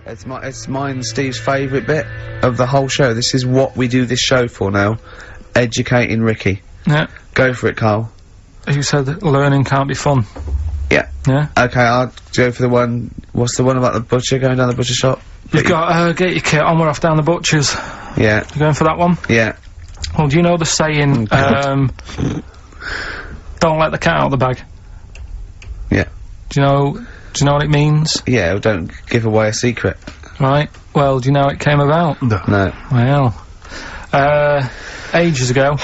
It's mine and Steve's favourite bit of the whole show. This is what we do this show for now. Educating Ricky. Yeah. Go for it, Carl. You said that learning can't be fun. Yeah. Yeah? Okay, I'll go for the one... What's the one about the butcher, going down the butcher shop? You've got, get your kit on, we're off down the butcher's. Yeah. You going for that one? Yeah. Well, do you know the saying, don't let the cat out of the bag? Yeah. Do you know what it means? Yeah, well, don't give away a secret. Right. Well, do you know how it came about? No. Well, ages ago.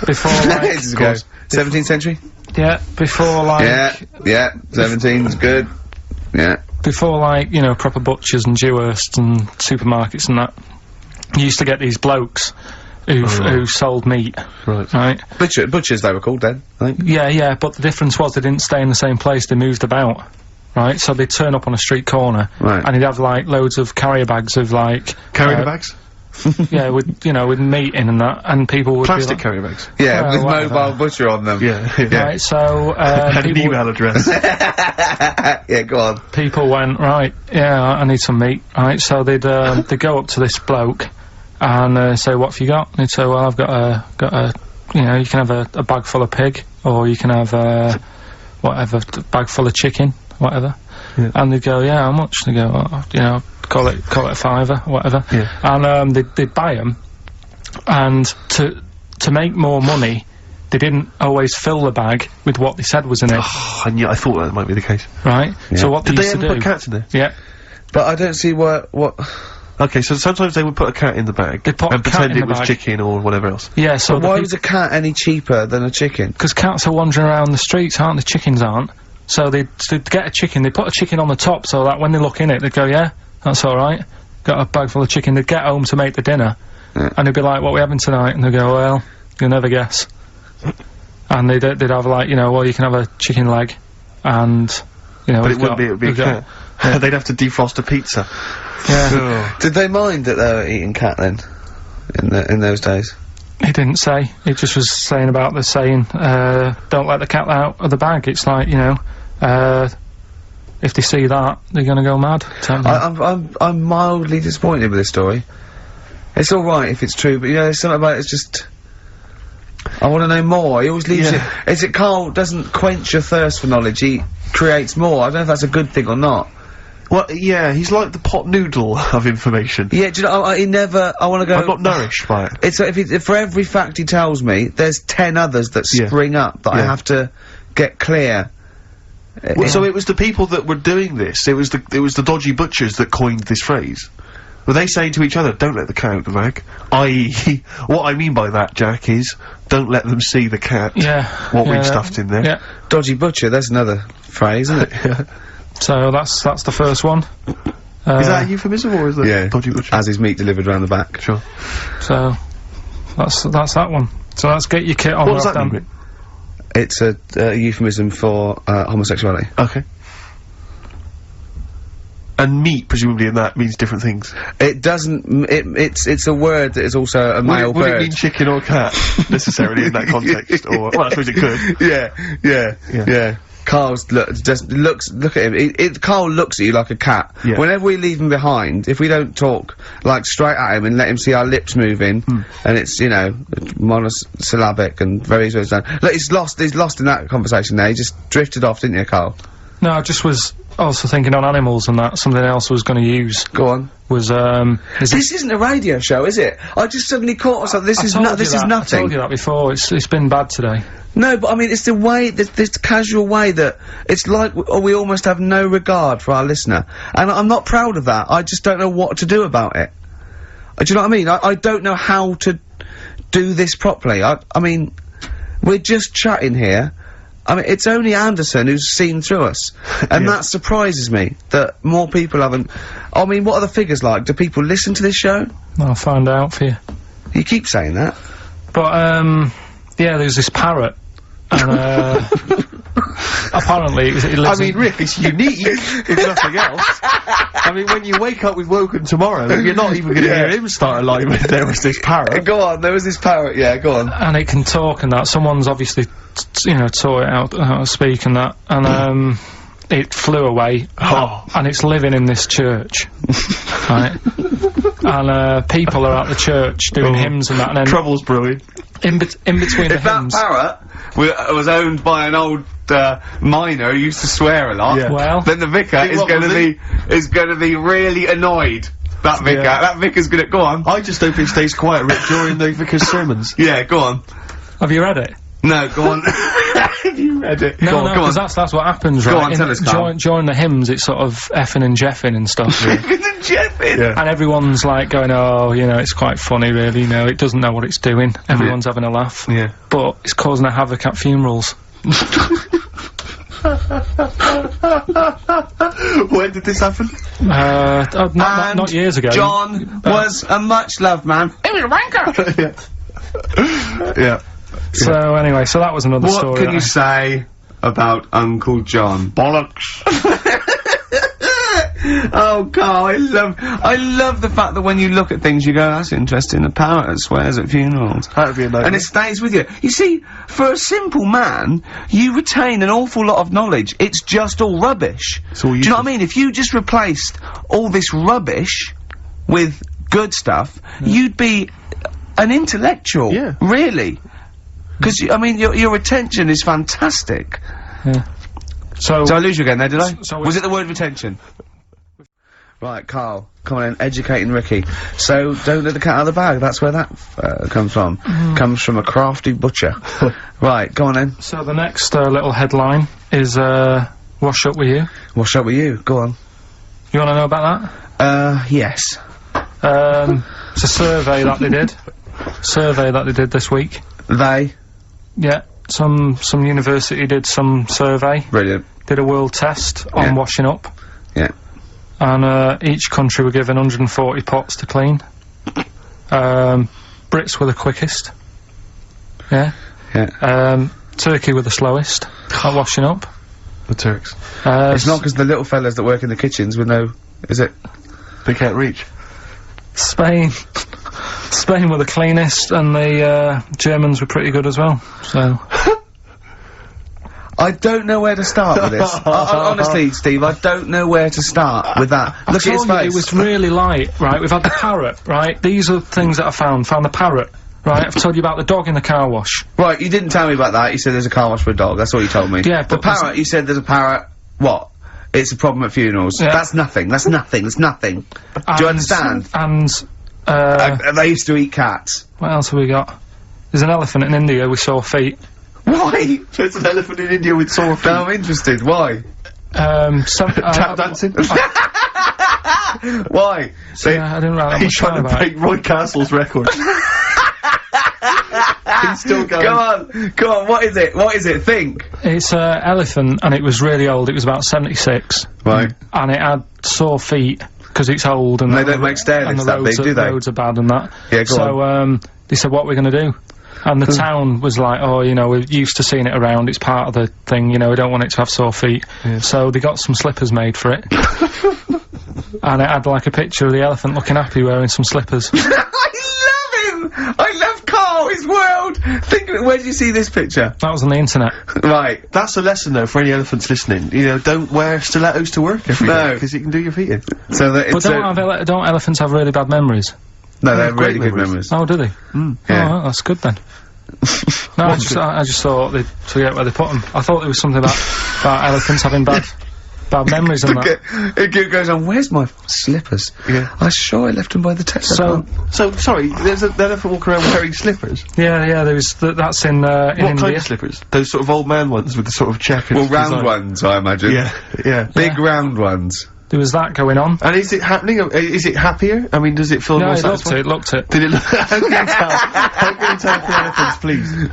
Before, like... Ages ago. 17th century? Yeah, before, like... Yeah, 17's good. Yeah. Before, like, you know, proper butchers and Dewhursts and supermarkets and that, you used to get these blokes who sold meat. Right. Butchers they were called then, I think. Yeah, but the difference was they didn't stay in the same place, they moved about. Right, so they'd turn up on a street corner, and he'd have, like, loads of carrier bags of, like... Carrier bags? Yeah, with meat in and that, and people would Plastic be like, carrier bags? Yeah, with mobile butcher on them. Yeah. Right, so, and an email address. Yeah, go on. People went, right, yeah, I need some meat, right, so they'd go up to this bloke, and, say, what have you got? And he'd say, well, I've got a, you know, you can have a bag full of pig, or you can have, whatever, a bag full of chicken, whatever. Yeah. And they'd go, yeah, how much? They go, oh, you know, call it a fiver, whatever. Yeah. And, they'd buy them, and to make more money, they didn't always fill the bag with what they said was in it. Oh, and yeah, I thought that might be the case. Right? Yeah. So what Did they they used ever to do... put cats in there? Yeah. But I don't see what... Okay, so sometimes they would put a cat in the bag They'd put and a cat pretend in it the was bag. chicken or whatever else. Yeah, so But why was a cat any cheaper than a chicken? because cats are wandering around the streets, aren't they? Chickens aren't. So they'd get a chicken, they put a chicken on the top so that when they look in it, they'd go, yeah, that's alright. Got a bag full of chicken. They'd get home to make the dinner, and they'd be like, what are we having tonight? And they'd go, well, you'll never guess. And they'd have, like, you know, well, you can have a chicken leg, and, you know... But it would be a cat. Yeah. They'd have to defrost a pizza. Yeah. Did they mind that they were eating cat then? In those days? He didn't say. He just was saying about the saying, don't let the cat out of the bag. It's like, you know, if they see that, they're gonna go mad. I'm mildly disappointed with this story. It's alright if it's true, but you know, there's something about it, it's just... I want to know more. He always leaves it... Is it Carl doesn't quench your thirst for knowledge, he creates more. I don't know if that's a good thing or not. Well, yeah, he's like the pot noodle of information. Yeah, do you know, he never... I want to go... I'm not nourished by it. It's like if for every fact he tells me, there's 10 others that spring up that I have to get clear. Well, so it was the people that were doing this, it was the dodgy butchers that coined this phrase. Were they saying to each other, don't let the cat out of the bag? I.e., what I mean by that, Jack, is, don't let them see the cat. Yeah. What we've stuffed in there. Yeah. Dodgy butcher, that's another phrase, isn't it? Yeah. So that's the first one. Is that a euphemism, or is that dodgy butcher? As his meat delivered round the back. Sure. So, that's that one. So let's get your kit on. What does that mean? It's a euphemism for homosexuality. Okay. And meat, presumably, in that means different things. It doesn't. It's a word that is also a male Would bird. it mean chicken or cat necessarily in that context? Or well, I suppose it could. Yeah. Carl's look at him. Carl looks at you like a cat. Yeah. Whenever we leave him behind, if we don't talk like straight at him and let him see our lips moving, and it's, you know, monosyllabic and very slow. Look, he's lost in that conversation there. He just drifted off, didn't you, Carl? No, I just was also thinking on animals and that. Something else I was going to use. Go on. Was this isn't a radio show, is it? I just suddenly caught myself. This is nothing. I told you that before. It's been bad today. No, but I mean, it's the way, this casual way that it's like we almost have no regard for our listener. And I'm not proud of that. I just don't know what to do about it. Do you know what I mean? I don't know how to do this properly. I mean, we're just chatting here. I mean, it's only Anderson who's seen through us. And that surprises me, that more people haven't... I mean, what are the figures like? Do people listen to this show? I'll find out for you. You keep saying that. But, yeah, there's this parrot. And, apparently it lives I mean, Rick, it's unique, if nothing else. I mean, when you wake up with Woken tomorrow, you're not even gonna hear him start a line with there was this parrot. Go on, there was this parrot, yeah, go on. And it can talk and that. Someone's obviously, you know, taught it out how to speak and that. And, it flew away, and it's living in this church, right? And people are at the church doing hymns and that, and then Trouble's brewing. in between the If that hymns. parrot was owned by an old miner who used to swear a lot, Yeah. Well, then the vicar Think is what going was to be really annoyed. That vicar, Yeah. that vicar's gonna go on. I just hope it stays quiet, Rick, during the vicar's sermons. Yeah, go on. have you read it? No, go on. Have you read it? No, go on, no, go on. because that's what happens, Go right? on, tell us, Carl. During the hymns, it's sort of effing and jeffing and stuff. Yeah. And everyone's like going, oh, you know, it's quite funny, really, you know, it doesn't know what it's doing. Everyone's having a laugh. Yeah. But it's causing a havoc at funerals. When did this happen? Not years ago. John was a much-loved man. He was a wanker! Yeah. So anyway, so that was another What story. can you say about Uncle John? Bollocks. Oh, Carl, I love the fact that when you look at things, you go, that's interesting. A parrot that swears at funerals. That'd be a nightmare. And it stays with you. You see, for a simple man, you retain an awful lot of knowledge. It's just all rubbish. It's all Do you know what I mean? If you just replaced all this rubbish with good stuff, you'd be an intellectual. Yeah. Really. Because, I mean, your retention is fantastic. Yeah. So Did I lose you again there, did I? so Was it the word retention? Right, Carl, come on in, educating Ricky. So, don't let the cat out of the bag, that's where that comes from. Comes from a crafty butcher. Right, go on then. So the next little headline is wash up with you. What's up with you? Go on. You want to know about that? Yes. It's a survey that they did. Survey that they did this week. They. Yeah, some university did some survey. Brilliant. Did a world test on Yeah. washing up. Yeah. And each country were given 140 pots to clean. Brits were the quickest. Yeah. Yeah. Turkey were the slowest at washing up. The Turks. It's not because the little fellas that work in the kitchens with no... Is it? They can't reach. Spain were the cleanest, and the Germans were pretty good as well. So I don't know where to start with this. Honestly, Steve, I don't know where to start with that. Look at his face. it was really light, right? We've had the parrot, right? These are things that I found. Found the parrot, right? I've told you about the dog in the car wash. Right, you didn't tell me about that. You said there's a car wash for a dog. That's all you told me. Yeah, the but parrot, you said there's a parrot. What? It's a problem at funerals. Yeah. That's nothing. That's nothing. That's nothing. Do you understand? And They used to eat cats. what else have we got? There's an elephant in India with sore feet. Why? There's an elephant in India with sore feet. I'm interested. Why? Tap dancing. Why? Yeah, I didn't write that He's much trying down to about it. break Roy Castle's record. He's still going. Come on. What is it? What is it? Think. It's an elephant, and it was really old. It was about 76. Right. And it had sore feet because it's old, and They the don't make stair and lifts the that roads big, do they? roads are bad and that. Yeah, go so they said, what are we going to do? And the town was like, oh, you know, we're used to seeing it around, it's part of the thing, you know, we don't want it to have sore feet. So they got some slippers made for it. And it had like a picture of the elephant looking happy wearing some slippers. I love him. I love Carl. His world. Think of it. Where did you see this picture? That was on the internet. Right. That's a lesson though for any elephants listening. You know, don't wear stilettos to work every day No. because it can do your feet in. So that But it's don't elephants have really bad memories? no, they're great really good memories. memories. Oh, do they? Yeah. Oh, well, that's good then. No, I just thought they'd forget where they put them. I thought there was something about elephants having bad memories and that. It goes on. Where's my slippers? Yeah. I'm sure I left them by the text. So sorry, there's an elephant walking around wearing slippers. Yeah, there was that's in What India. kind of slippers? Those sort of old man ones with the sort of checkered well, round design. ones, I imagine. Yeah. Big round ones. There was that going on. And is it happening? Is it happier? I mean, does it feel No, more it looked satisfying? it, looked it. Did it look? How can you tell? How can you tell for elephants, please?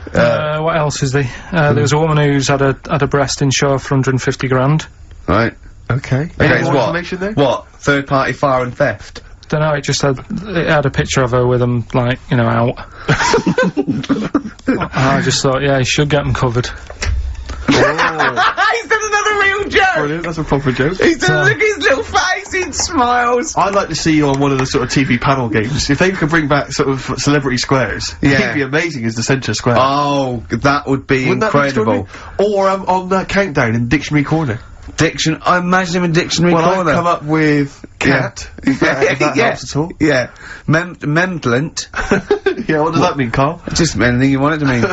What else is there? There was a woman who's had a breast insured for 150 grand. Right. Okay. Okay, Any it's more what? information there? What? Third party fire and theft. Don't know, it had a picture of her with them, like, you know, out. I just thought, yeah, he should get them covered. He's done another real joke. Brilliant, that's a proper joke. He's done look at his little face. He smiles. I'd like to see you on one of the sort of TV panel games. If they could bring back sort of celebrity squares, Yeah. it'd be amazing as the centre square. Oh, that would be Wouldn't that be incredible. extraordinary? Or on that countdown in Dictionary Corner. I imagine him in dictionary well, corner. I've come up with cat, if that helps at all. Yeah. Memplent. Yeah, what does that mean, Carl? Just anything you want it to mean.